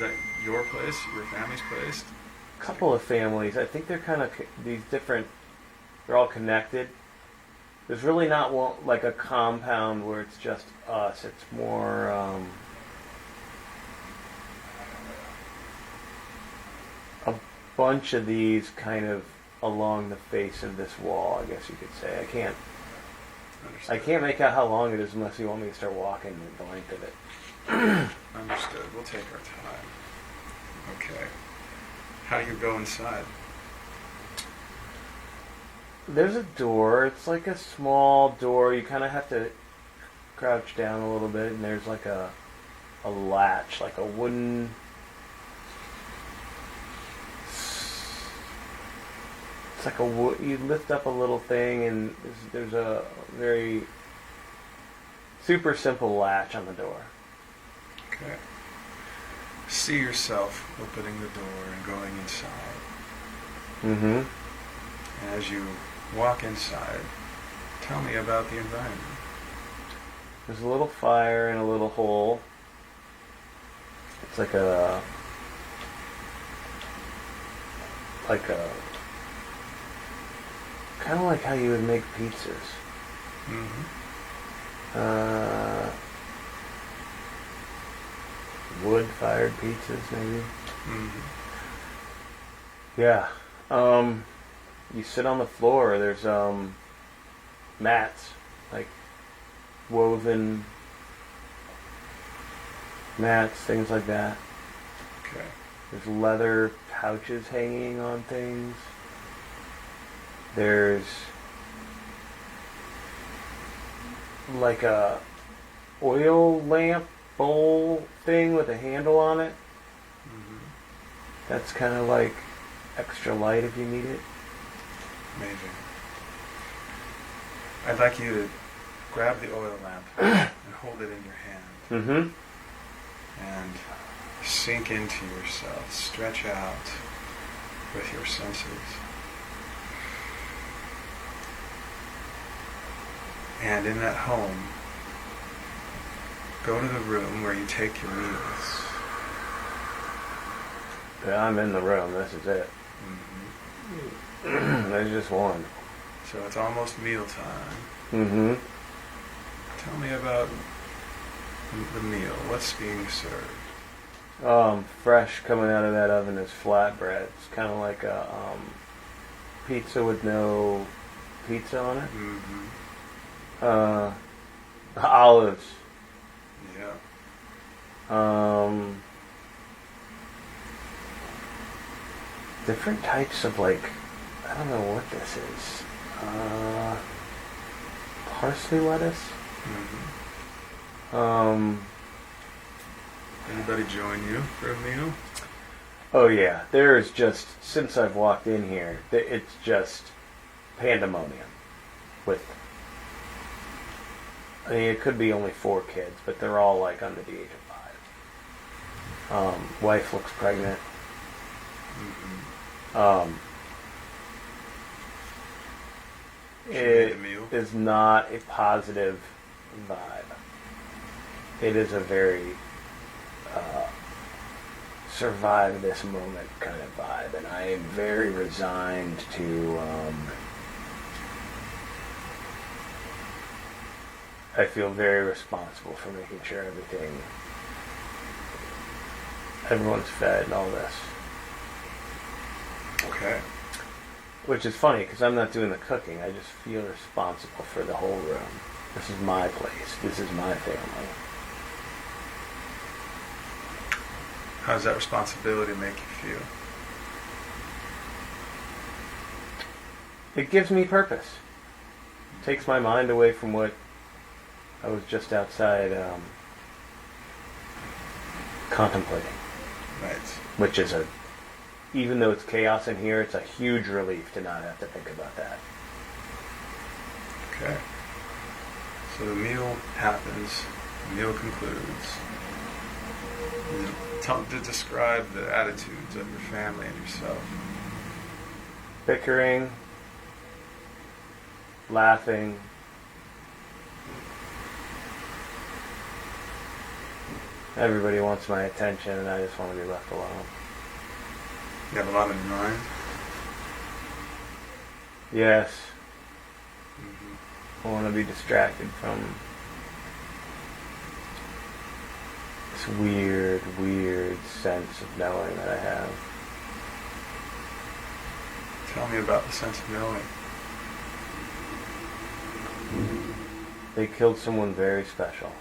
that your place, your family's place? A couple of families. I think they're kind of these different. They're all connected. There's really not one, like a compound where it's just us. It's more. A bunch of these kind of along the face of this wall, I guess you could say. I can't make out how long it is unless you want me to start walking the length of it. Understood. We'll take our time. Okay. How do you go inside? There's a door. It's like a small door. You kind of have to crouch down a little bit, and there's like a latch, like a wooden. It's like you lift up a little thing, and there's a very super simple latch on the door. Okay. See yourself opening the door and going inside. Mm-hmm. And as you walk inside, tell me about the environment. There's a little fire and a little hole. It's like a kind of like how you would make pizzas. Mm-hmm. Wood-fired pizzas, maybe. Mm-hmm. Yeah. You sit on the floor. There's mats, like woven mats, things like that. Okay. There's leather pouches hanging on things. There's like a oil lamp bowl thing with a handle on it. Mm-hmm. That's kind of like extra light if you need it. Amazing. I'd like you to grab the oil lamp and hold it in your hand. Mm-hmm. And sink into yourself. Stretch out with your senses. And in that home, go to the room where you take your meals. Yeah, I'm in the room. This is it. Mm-hmm. There's just one. So it's almost mealtime. Mm-hmm. Tell me about the meal. What's being served? Fresh coming out of that oven is flatbread. It's kind of like a pizza with no pizza on it. Mm-hmm. Olives. Yeah. Different types of I don't know what this is. Parsley lettuce. Mm-hmm. Anybody join you for a meal? Oh yeah, there's just, since I've walked in here, it's just pandemonium. I mean, it could be only 4 kids, but they're all like under the age of 5. Wife looks pregnant. Mm-hmm. It is not a positive vibe. It is a very survive this moment kind of vibe, and I am very resigned to I feel very responsible for making sure everyone's fed and all this. Okay. Which is funny because I'm not doing the cooking. I just feel responsible for the whole room. This is my place. This is my family. How does that responsibility make you feel? It gives me purpose. It takes my mind away from what I was just outside contemplating. Right. Which is even though it's chaos in here, it's a huge relief to not have to think about that. Okay. So the meal happens, the meal concludes. To describe the attitudes of your family and yourself. Bickering, laughing, Everybody wants my attention, and I just want to be left alone. You have a lot in your mind? Yes. Mm-hmm. I want to be distracted from this weird sense of knowing that I have. Tell me about the sense of knowing. They killed someone very special.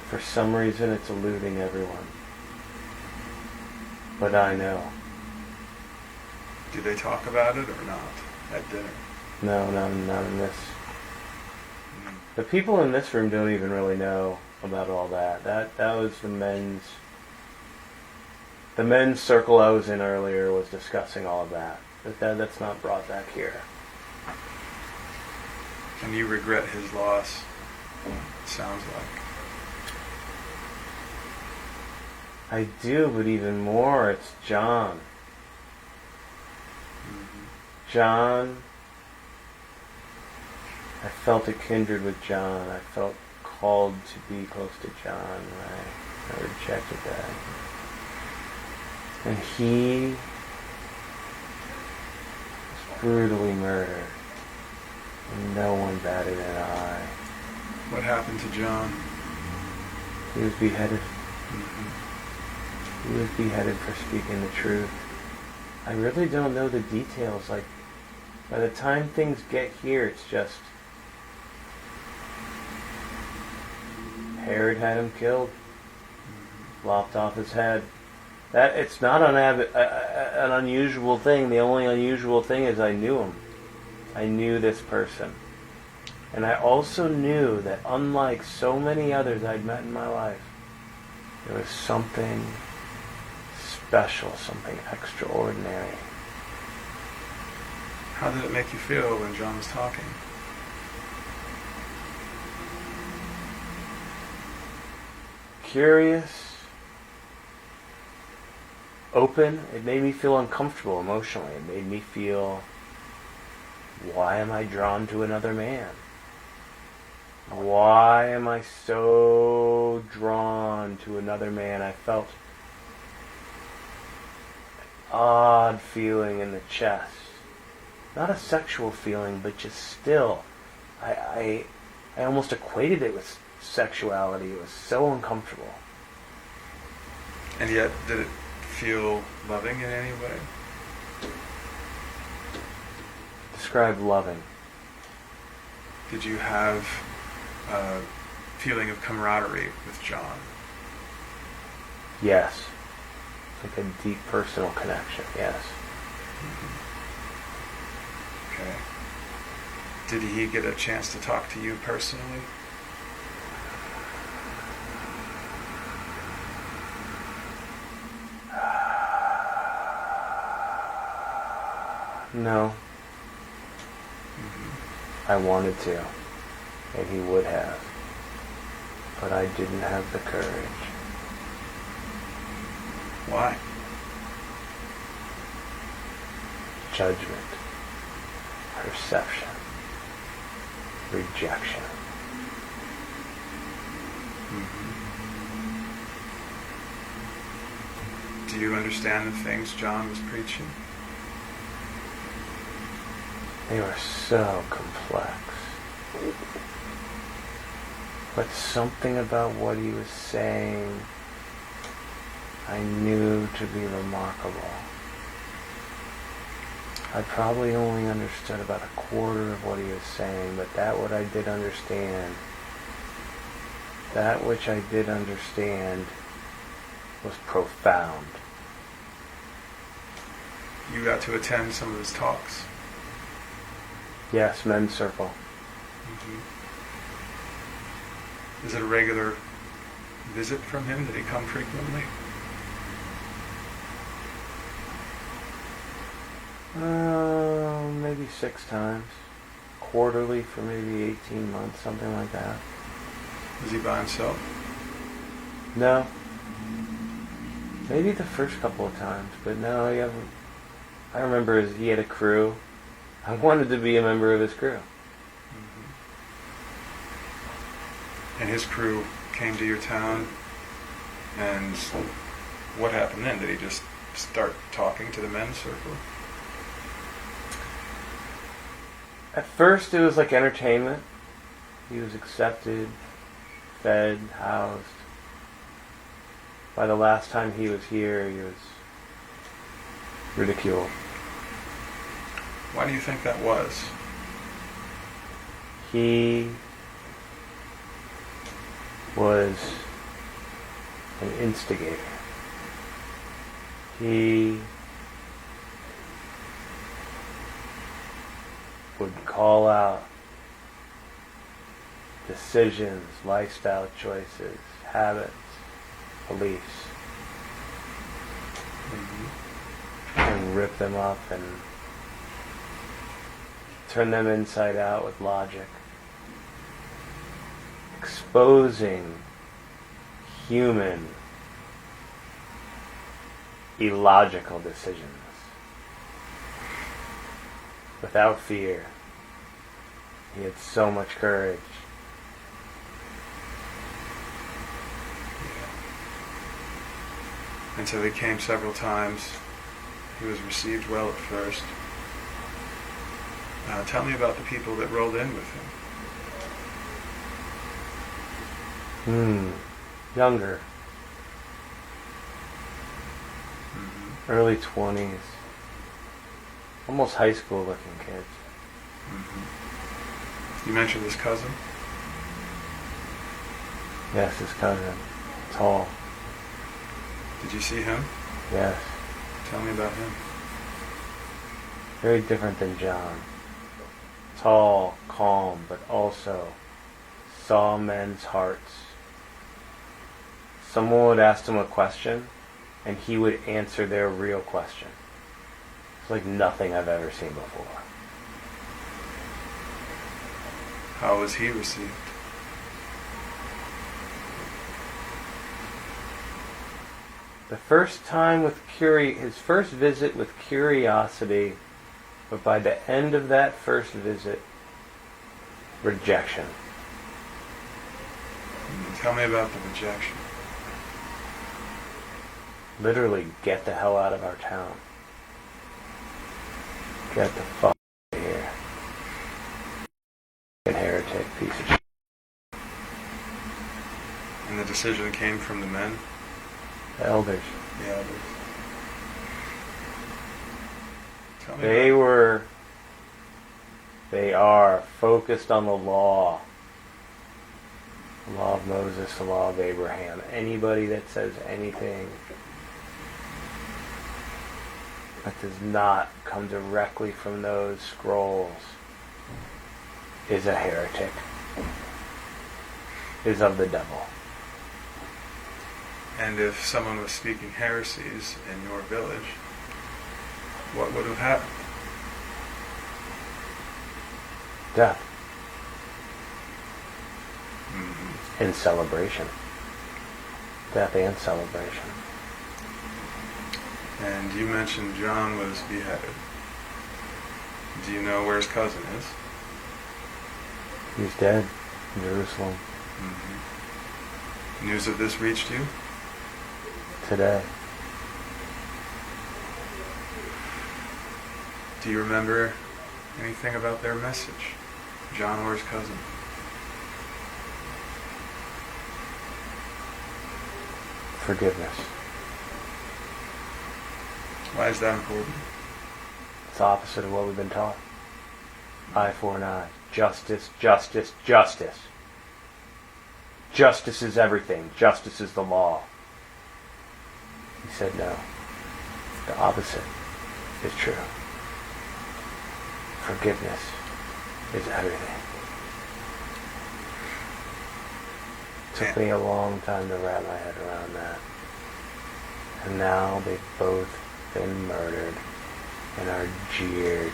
For some reason, it's eluding everyone. But I know. Do they talk about it or not at dinner? No, not in this. Mm. The people in this room don't even really know about all that. That was the men's circle I was in earlier was discussing all of that. That's not brought back here. And you regret his loss, sounds like. I do, but even more, it's John. Mm-hmm. John, I felt a kindred with John. I felt called to be close to John. I rejected that. And he was brutally murdered. And no one batted an eye. What happened to John? He was beheaded. Mm-hmm. He was beheaded for speaking the truth. I really don't know the details. Like, by the time things get here, it's just Herod had him killed, lopped off his head. That it's not an unusual thing. The only unusual thing is I knew him. I knew this person. And I also knew that unlike so many others I'd met in my life, there was something special, something extraordinary. How did it make you feel when John was talking? Curious, open. It made me feel uncomfortable emotionally. It made me feel, why am I drawn to another man? Why am I so drawn to another man? I felt an odd feeling in the chest. Not a sexual feeling, but just still. I almost equated it with sexuality. It was so uncomfortable. And yet, did it feel loving in any way? Describe loving. Did you have a feeling of camaraderie with John? Yes. Like a deep personal connection, yes. Mm-hmm. Okay. Did he get a chance to talk to you personally? No. Mm-hmm. I wanted to, and he would have, but I didn't have the courage. Why? Judgment, perception, rejection. Mm-hmm. Do you understand the things John was preaching? They were so complex. But something about what he was saying I knew to be remarkable. I probably only understood about a quarter of what he was saying, but that which I did understand was profound. You got to attend some of his talks. Yes, men's circle. Mm-hmm. Is it a regular visit from him? Did he come frequently? Maybe 6 times. Quarterly for maybe 18 months, something like that. Was he by himself? No. Maybe the first couple of times, but no, he hasn't. I remember he had a crew. I wanted to be a member of his crew. Mm-hmm. And his crew came to your town, and what happened then? Did he just start talking to the men's circle? At first it was like entertainment. He was accepted, fed, housed. By the last time he was here, he was ridiculed. Why do you think that was? He was an instigator. He would call out decisions, lifestyle choices, habits, beliefs, and rip them up and turn them inside out with logic, exposing human illogical decisions without fear. He had so much courage. And so he came several times. He was received well at first. Tell me about the people that rolled in with him. Younger. Early 20s. Almost high school looking kids. You mentioned his cousin? Yes, his cousin. Tall. Did you see him? Yes. Tell me about him. Very different than John. Tall, calm, but also saw men's hearts. Someone would ask him a question, and he would answer their real question. It's like nothing I've ever seen before. How was he received? The first time with his first visit with curiosity, but by the end of that first visit, rejection. Tell me about the rejection. Literally, get the hell out of our town. Get the fuck out of here. Heretic piece of shit. And the decision came from the men? The elders. The elders. Tell me they are focused on the law. The law of Moses, the law of Abraham. Anybody that says anything that does not come directly from those scrolls is a heretic, is of the devil. And if someone was speaking heresies in your village, what would have happened? Death. In celebration. Death and celebration. And you mentioned John was beheaded. Do you know where his cousin is? He's dead in Jerusalem. News of this reached you? Today. Do you remember anything about their message? John or his cousin? Forgiveness. Why is that important? It's the opposite of what we've been taught. Eye for an eye. Justice, justice, justice. Justice is everything. Justice is the law. He said no. The opposite is true. Forgiveness is everything. It took me a long time to wrap my head around that. And now they've both been murdered and are jeered